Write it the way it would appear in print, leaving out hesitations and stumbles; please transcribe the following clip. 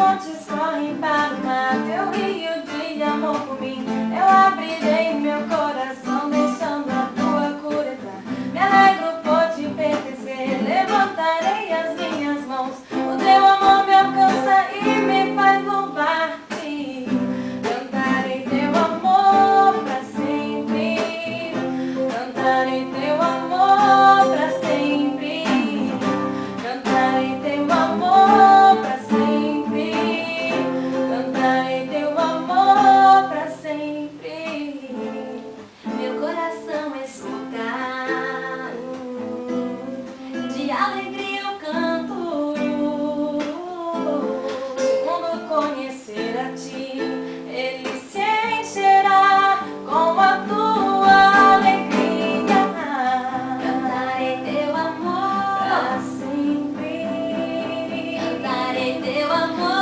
fontes correm para o mar, teu rio de amor por mim. Eu abrirei meu coração, deixando a tua cura entrar. Me alegro por te pertencer, levantarei as minhas mãos. O teu amor me alcança e me faz louvar-te. Cantarei teu amor pra sempre. Cantarei teu amor pra sempre. Cantarei teu amor pra sempre. Cantarei teu amor pra sempre. Meu coração escutar, de alegria eu canto. Se o mundo conhecer a ti, ele se encherá com a tua alegria. Cantarei teu amor pra sempre. Cantarei teu amor